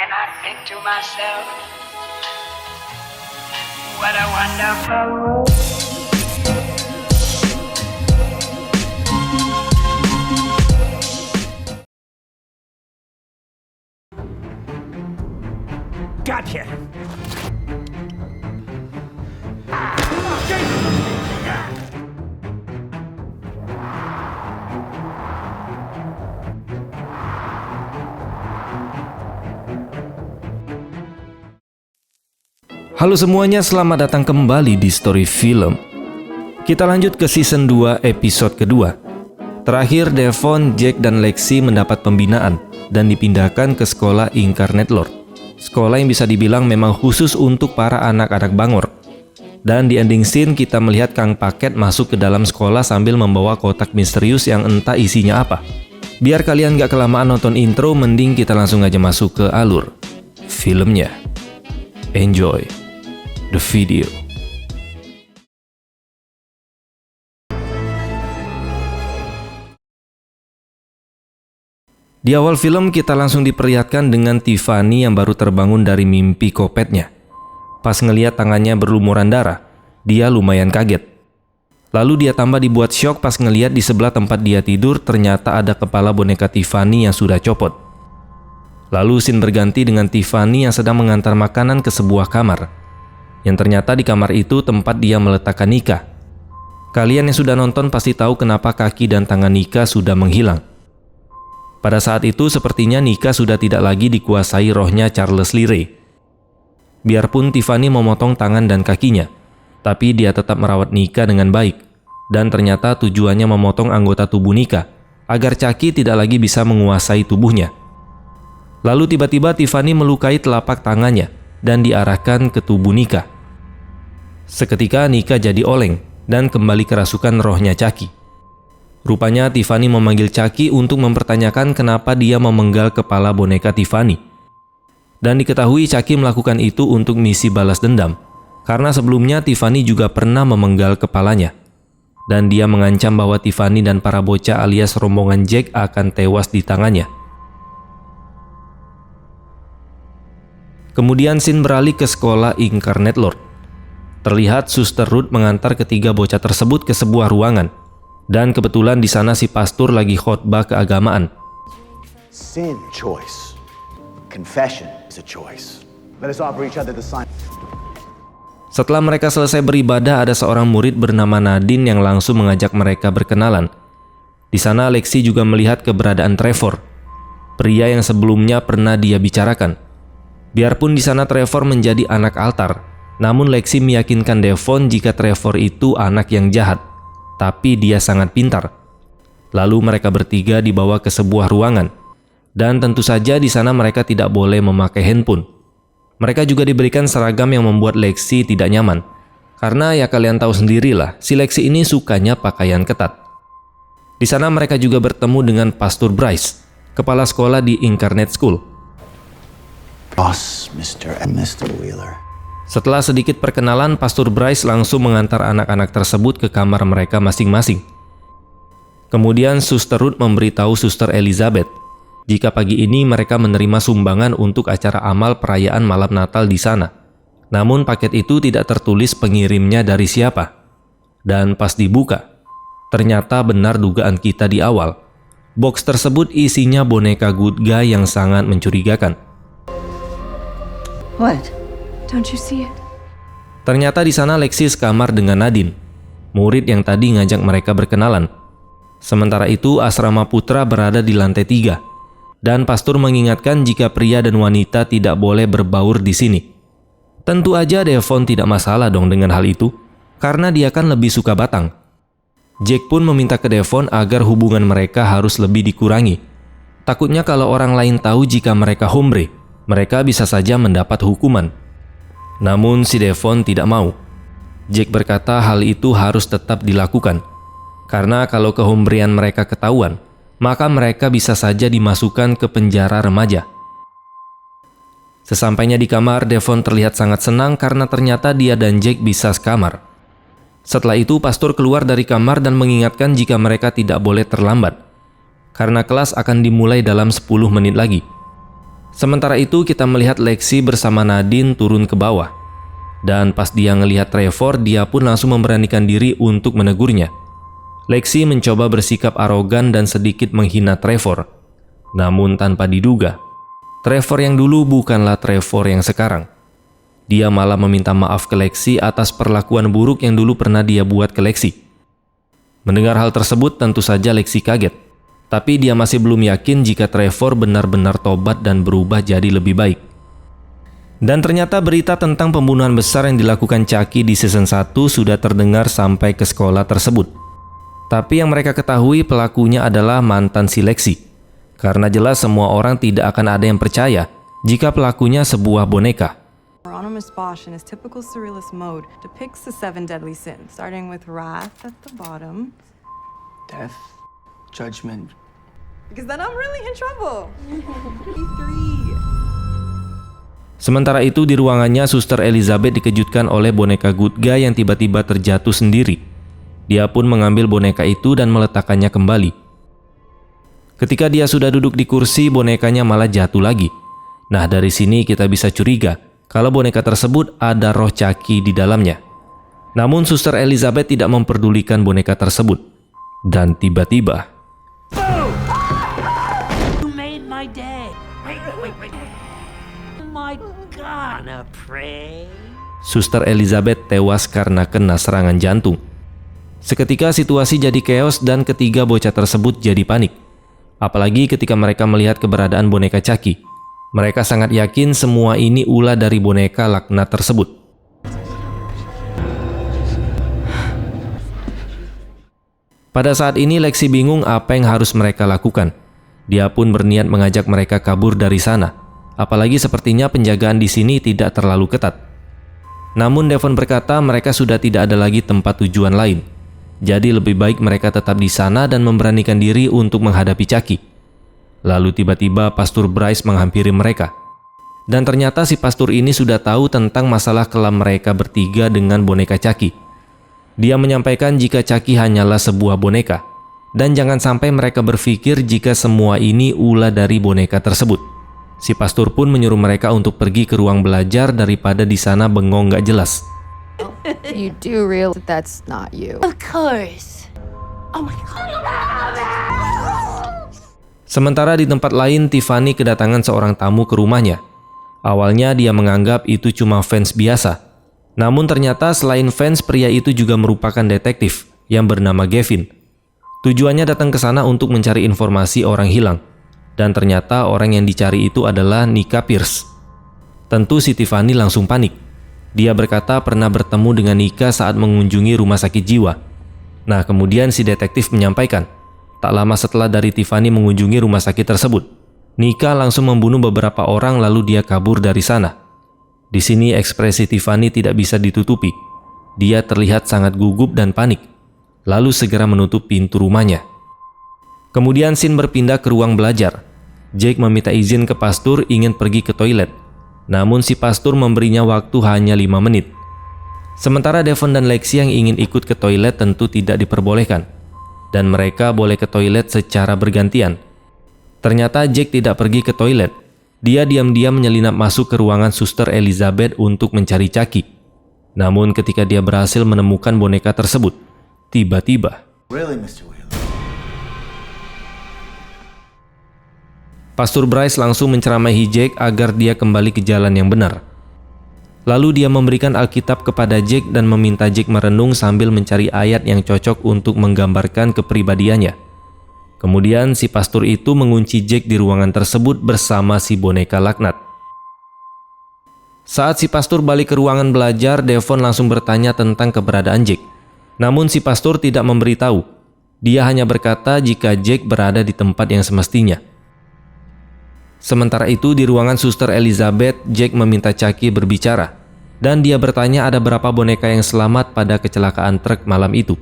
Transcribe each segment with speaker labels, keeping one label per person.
Speaker 1: and I think to myself, what a wonderful world.
Speaker 2: Gotcha!
Speaker 3: Halo semuanya, selamat datang kembali di Story Film. Kita lanjut ke season 2 episode kedua. Terakhir, Devon, Jack, dan Lexi mendapat pembinaan dan dipindahkan ke sekolah Incarnate Lord. Sekolah yang bisa dibilang memang khusus untuk para anak-anak bangor. Dan di ending scene kita melihat Kang Paket masuk ke dalam sekolah sambil membawa kotak misterius yang entah isinya apa. Biar kalian gak kelamaan nonton intro, mending kita langsung aja masuk ke alur filmnya. Enjoy the video. Di awal film kita langsung diperlihatkan dengan Tiffany yang baru terbangun dari mimpi kopetnya. Pas ngeliat tangannya berlumuran darah, dia lumayan kaget. Lalu dia tambah dibuat syok pas ngeliat di sebelah tempat dia tidur ternyata ada kepala boneka Tiffany yang sudah copot. Lalu scene berganti dengan Tiffany yang sedang mengantar makanan ke sebuah kamar. Yang ternyata di kamar itu tempat dia meletakkan Nika. Kalian yang sudah nonton pasti tahu kenapa kaki dan tangan Nika sudah menghilang. Pada saat itu sepertinya Nika sudah tidak lagi dikuasai rohnya Charles Lee Ray. Biarpun Tiffany memotong tangan dan kakinya, tapi dia tetap merawat Nika dengan baik. Dan ternyata tujuannya memotong anggota tubuh Nika, agar Chucky tidak lagi bisa menguasai tubuhnya. Lalu tiba-tiba Tiffany melukai telapak tangannya dan diarahkan ke tubuh Nika. Seketika Nika jadi oleng dan kembali kerasukan rohnya Chucky. Rupanya Tiffany memanggil Chucky untuk mempertanyakan kenapa dia memenggal kepala boneka Tiffany. Dan diketahui Chucky melakukan itu untuk misi balas dendam, karena sebelumnya Tiffany juga pernah memenggal kepalanya. Dan dia mengancam bahwa Tiffany dan para bocah alias rombongan Jack akan tewas di tangannya. Kemudian scene beralih ke sekolah Incarnate Lord. Terlihat Suster Ruth mengantar ketiga bocah tersebut ke sebuah ruangan. Dan kebetulan di sana si pastor lagi khotbah keagamaan.
Speaker 4: Sin, choice. Confession is a choice. Let us offer each other the sign.
Speaker 3: Setelah mereka selesai beribadah, ada seorang murid bernama Nadine yang langsung mengajak mereka berkenalan. Di sana Lexi juga melihat keberadaan Trevor, pria yang sebelumnya pernah dia bicarakan. Biarpun di sana Trevor menjadi anak altar, namun Lexi meyakinkan Devon jika Trevor itu anak yang jahat, tapi dia sangat pintar. Lalu mereka bertiga dibawa ke sebuah ruangan, dan tentu saja di sana mereka tidak boleh memakai handphone. Mereka juga diberikan seragam yang membuat Lexi tidak nyaman, karena ya kalian tahu sendirilah, si Lexi ini sukanya pakaian ketat. Di sana mereka juga bertemu dengan Pastor Bryce, kepala sekolah di Incarnate School.
Speaker 4: Boss, Mr. and Mr. Wheeler.
Speaker 3: Setelah sedikit perkenalan, Pastor Bryce langsung mengantar anak-anak tersebut ke kamar mereka masing-masing. Kemudian Suster Ruth memberitahu Suster Elizabeth jika pagi ini mereka menerima sumbangan untuk acara amal perayaan malam Natal di sana. Namun paket itu tidak tertulis pengirimnya dari siapa. Dan pas dibuka, ternyata benar dugaan kita di awal. Box tersebut isinya boneka good guy yang sangat mencurigakan.
Speaker 5: What? Don't you see it?
Speaker 3: Ternyata di sana Lexi sekamar dengan Nadine, murid yang tadi ngajak mereka berkenalan. Sementara itu asrama putra berada di lantai 3, dan pastor mengingatkan jika pria dan wanita tidak boleh berbaur di sini. Tentu aja Devon tidak masalah dong dengan hal itu, karena dia kan lebih suka batang. Jack pun meminta ke Devon agar hubungan mereka harus lebih dikurangi. Takutnya kalau orang lain tahu jika mereka hombre, mereka bisa saja mendapat hukuman. Namun si Devon tidak mau. Jack berkata hal itu harus tetap dilakukan, karena kalau kehombrean mereka ketahuan, maka mereka bisa saja dimasukkan ke penjara remaja. Sesampainya di kamar, Devon terlihat sangat senang karena ternyata dia dan Jack bisa sekamar. Setelah itu, pastor keluar dari kamar dan mengingatkan jika mereka tidak boleh terlambat, karena kelas akan dimulai dalam 10 menit lagi. Sementara itu kita melihat Lexi bersama Nadine turun ke bawah. Dan pas dia ngelihat Trevor, dia pun langsung memberanikan diri untuk menegurnya. Lexi mencoba bersikap arogan dan sedikit menghina Trevor. Namun tanpa diduga, Trevor yang dulu bukanlah Trevor yang sekarang. Dia malah meminta maaf ke Lexi atas perlakuan buruk yang dulu pernah dia buat ke Lexi. Mendengar hal tersebut tentu saja Lexi kaget. Tapi dia masih belum yakin jika Trevor benar-benar tobat dan berubah jadi lebih baik. Dan ternyata berita tentang pembunuhan besar yang dilakukan Chucky di season 1 sudah terdengar sampai ke sekolah tersebut. Tapi yang mereka ketahui pelakunya adalah mantan si Lexi. Karena jelas semua orang tidak akan ada yang percaya jika pelakunya sebuah boneka.
Speaker 2: Hieronymus Bosch in his typical surrealist mode depicts the 7 deadly sins, starting with wrath at the bottom.
Speaker 6: Death, judgment.
Speaker 2: Because then I'm really in trouble. 3.
Speaker 3: Sementara itu di ruangannya Suster Elizabeth dikejutkan oleh boneka Good Guy yang tiba-tiba terjatuh sendiri. Dia pun mengambil boneka itu dan meletakkannya kembali. Ketika dia sudah duduk di kursi, bonekanya malah jatuh lagi. Nah, dari sini kita bisa curiga kalau boneka tersebut ada roh Chucky di dalamnya. Namun Suster Elizabeth tidak memperdulikan boneka tersebut. Dan tiba-tiba
Speaker 7: You made my day. Wait. Oh my God, a pray.
Speaker 3: Suster Elizabeth tewas karena kena serangan jantung. Seketika situasi jadi chaos dan ketiga bocah tersebut jadi panik. Apalagi ketika mereka melihat keberadaan boneka Chucky. Mereka sangat yakin semua ini ulah dari boneka laknat tersebut. Pada saat ini Lexi bingung apa yang harus mereka lakukan. Dia pun berniat mengajak mereka kabur dari sana. Apalagi sepertinya penjagaan di sini tidak terlalu ketat. Namun Devon berkata mereka sudah tidak ada lagi tempat tujuan lain. Jadi lebih baik mereka tetap di sana dan memberanikan diri untuk menghadapi Chucky. Lalu tiba-tiba Pastor Bryce menghampiri mereka. Dan ternyata si pastor ini sudah tahu tentang masalah kelam mereka bertiga dengan boneka Chucky. Dia menyampaikan jika Chucky hanyalah sebuah boneka. Dan jangan sampai mereka berpikir jika semua ini ulah dari boneka tersebut. Si pastor pun menyuruh mereka untuk pergi ke ruang belajar daripada di sana bengong gak jelas.
Speaker 5: You do realize that that's not you.
Speaker 7: Of course. Oh my God.
Speaker 3: Sementara di tempat lain, Tiffany kedatangan seorang tamu ke rumahnya. Awalnya dia menganggap itu cuma fans biasa. Namun ternyata selain fans, pria itu juga merupakan detektif yang bernama Gavin. Tujuannya datang ke sana untuk mencari informasi orang hilang. Dan ternyata orang yang dicari itu adalah Nika Pierce. Tentu si Tiffany langsung panik. Dia berkata pernah bertemu dengan Nika saat mengunjungi rumah sakit jiwa. Nah, kemudian si detektif menyampaikan, tak lama setelah dari Tiffany mengunjungi rumah sakit tersebut, Nika langsung membunuh beberapa orang lalu dia kabur dari sana. Di sini ekspresi Tiffany tidak bisa ditutupi. Dia terlihat sangat gugup dan panik, lalu segera menutup pintu rumahnya. Kemudian scene berpindah ke ruang belajar. Jake meminta izin ke pastor ingin pergi ke toilet. Namun si pastor memberinya waktu hanya 5 menit. Sementara Devon dan Lexi yang ingin ikut ke toilet tentu tidak diperbolehkan. Dan mereka boleh ke toilet secara bergantian. Ternyata Jake tidak pergi ke toilet. Dia diam-diam menyelinap masuk ke ruangan Suster Elizabeth untuk mencari Chucky. Namun ketika dia berhasil menemukan boneka tersebut, tiba-tiba
Speaker 4: Really, Mr. Wheeler?
Speaker 3: Pastor Bryce langsung menceramahi Jake agar dia kembali ke jalan yang benar. Lalu dia memberikan Alkitab kepada Jake dan meminta Jake merenung sambil mencari ayat yang cocok untuk menggambarkan kepribadiannya. Kemudian si pastor itu mengunci Jake di ruangan tersebut bersama si boneka laknat. Saat si pastor balik ke ruangan belajar, Devon langsung bertanya tentang keberadaan Jake. Namun si pastor tidak memberitahu. Dia hanya berkata jika Jake berada di tempat yang semestinya. Sementara itu di ruangan Suster Elizabeth, Jake meminta Chucky berbicara. Dan dia bertanya ada berapa boneka yang selamat pada kecelakaan truk malam itu.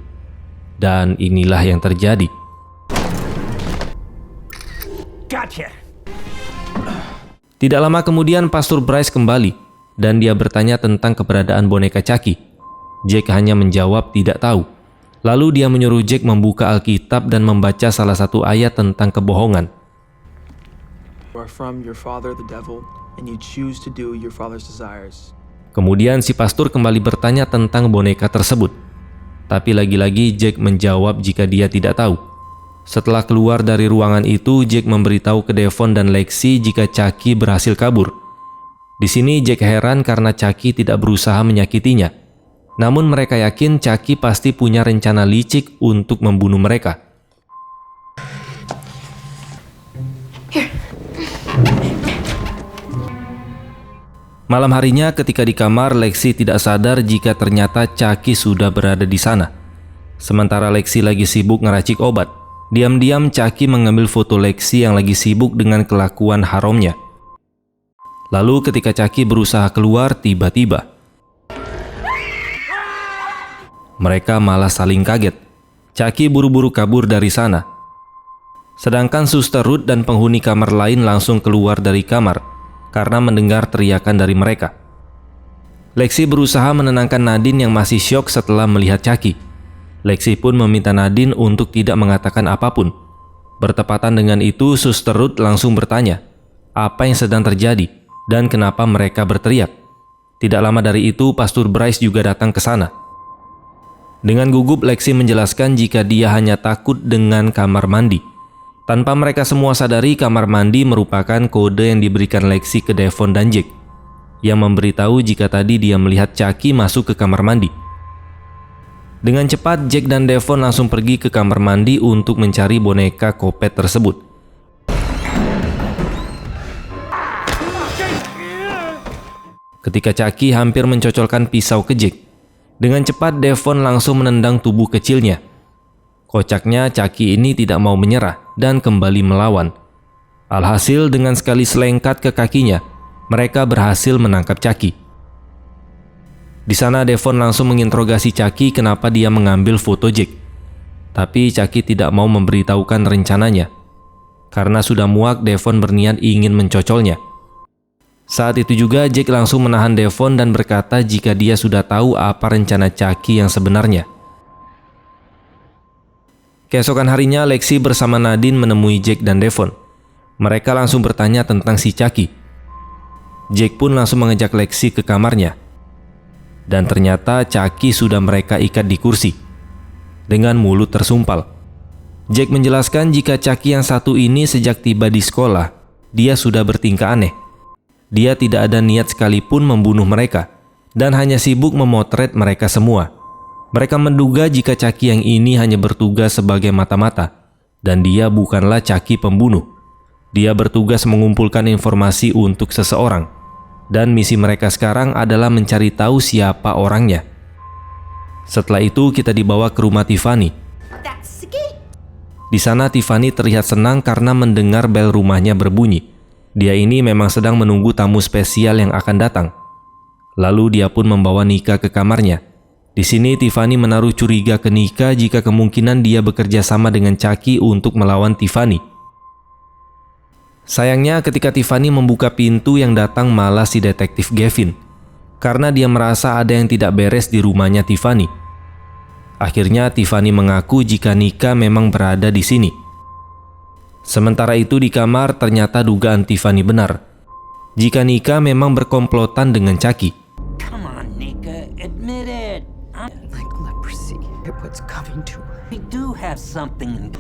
Speaker 3: Dan inilah yang terjadi.
Speaker 7: Gotcha.
Speaker 3: Tidak lama kemudian Pastor Bryce kembali. Dan dia bertanya tentang keberadaan boneka Chucky. Jake hanya menjawab tidak tahu. Lalu dia menyuruh Jake membuka Alkitab dan membaca salah satu ayat tentang kebohongan.
Speaker 6: are from your father, the devil, and you choose to do your father's desires.
Speaker 3: Kemudian si pastor kembali bertanya tentang boneka tersebut. Tapi lagi-lagi Jack menjawab jika dia tidak tahu. Setelah keluar dari ruangan itu, Jack memberitahu ke Devon dan Lexi jika Chucky berhasil kabur. Di sini Jack heran karena Chucky tidak berusaha menyakitinya. Namun mereka yakin Chucky pasti punya rencana licik untuk membunuh mereka. Malam harinya ketika di kamar, Lexi tidak sadar jika ternyata Chucky sudah berada di sana. Sementara Lexi lagi sibuk ngeracik obat, diam-diam Chucky mengambil foto Lexi yang lagi sibuk dengan kelakuan haramnya. Lalu ketika Chucky berusaha keluar, tiba-tiba mereka malah saling kaget. Chucky buru-buru kabur dari sana. Sedangkan Suster Ruth dan penghuni kamar lain langsung keluar dari kamar karena mendengar teriakan dari mereka. Lexi berusaha menenangkan Nadine yang masih syok setelah melihat Chucky. Lexi pun meminta Nadine untuk tidak mengatakan apapun. Bertepatan dengan itu, Suster Ruth langsung bertanya, apa yang sedang terjadi dan kenapa mereka berteriak. Tidak lama dari itu, Pastor Bryce juga datang ke sana. Dengan gugup, Lexi menjelaskan jika dia hanya takut dengan kamar mandi. Tanpa mereka semua sadari, kamar mandi merupakan kode yang diberikan Lexi ke Devon dan Jack, yang memberitahu jika tadi dia melihat Chucky masuk ke kamar mandi. Dengan cepat, Jack dan Devon langsung pergi ke kamar mandi untuk mencari boneka Kopet tersebut. Ketika Chucky hampir mencocokkan pisau ke Jack, dengan cepat Devon langsung menendang tubuh kecilnya. Kocaknya, Chucky ini tidak mau menyerah dan kembali melawan. Alhasil dengan sekali selengkat ke kakinya, mereka berhasil menangkap Chucky. Di sana Devon langsung menginterogasi Chucky kenapa dia mengambil foto Jack. Tapi Chucky tidak mau memberitahukan rencananya. Karena sudah muak, Devon berniat ingin mencocolnya. Saat itu juga Jack langsung menahan Devon dan berkata jika dia sudah tahu apa rencana Chucky yang sebenarnya. Keesokan harinya, Lexi bersama Nadine menemui Jack dan Devon. Mereka langsung bertanya tentang si Chucky. Jack pun langsung mengajak Lexi ke kamarnya. Dan ternyata Chucky sudah mereka ikat di kursi, dengan mulut tersumpal. Jack menjelaskan jika Chucky yang satu ini sejak tiba di sekolah, dia sudah bertingkah aneh. Dia tidak ada niat sekalipun membunuh mereka, dan hanya sibuk memotret mereka semua. Mereka menduga jika Chucky yang ini hanya bertugas sebagai mata-mata, dan dia bukanlah Chucky pembunuh. Dia bertugas mengumpulkan informasi untuk seseorang, dan misi mereka sekarang adalah mencari tahu siapa orangnya. Setelah itu kita dibawa ke rumah Tiffany. Di sana Tiffany terlihat senang karena mendengar bel rumahnya berbunyi. Dia ini memang sedang menunggu tamu spesial yang akan datang. Lalu dia pun membawa Nika ke kamarnya. Di sini Tiffany menaruh curiga ke Nika jika kemungkinan dia bekerja sama dengan Chucky untuk melawan Tiffany. Sayangnya ketika Tiffany membuka pintu, yang datang malah si detektif Gavin, karena dia merasa ada yang tidak beres di rumahnya Tiffany. Akhirnya Tiffany mengaku jika Nika memang berada di sini. Sementara itu di kamar ternyata dugaan Tiffany benar. Jika Nika memang berkomplotan dengan Chucky.
Speaker 7: Come on, Nika, admit it.
Speaker 2: Like leprosy, what's coming to her.
Speaker 7: We do have something.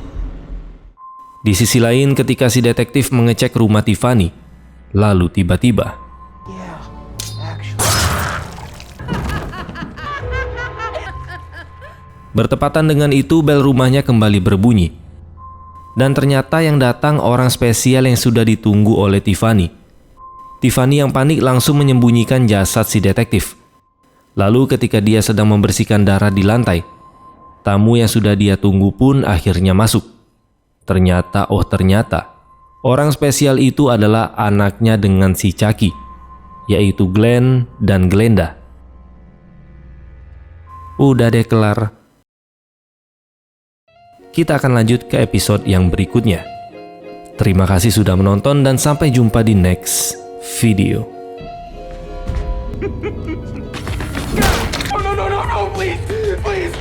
Speaker 3: Di sisi lain, ketika si detektif mengecek rumah Tiffany, lalu tiba-tiba bertepatan dengan itu bel rumahnya kembali berbunyi. Dan ternyata yang datang orang spesial yang sudah ditunggu oleh Tiffany. Tiffany yang panik langsung menyembunyikan jasad si detektif. Lalu ketika dia sedang membersihkan darah di lantai, tamu yang sudah dia tunggu pun akhirnya masuk. Ternyata orang spesial itu adalah anaknya dengan si Chucky, yaitu Glenn dan Glenda. Udah deh kelar. Kita akan lanjut ke episode yang berikutnya. Terima kasih sudah menonton dan sampai jumpa di next video.
Speaker 6: No, please, please.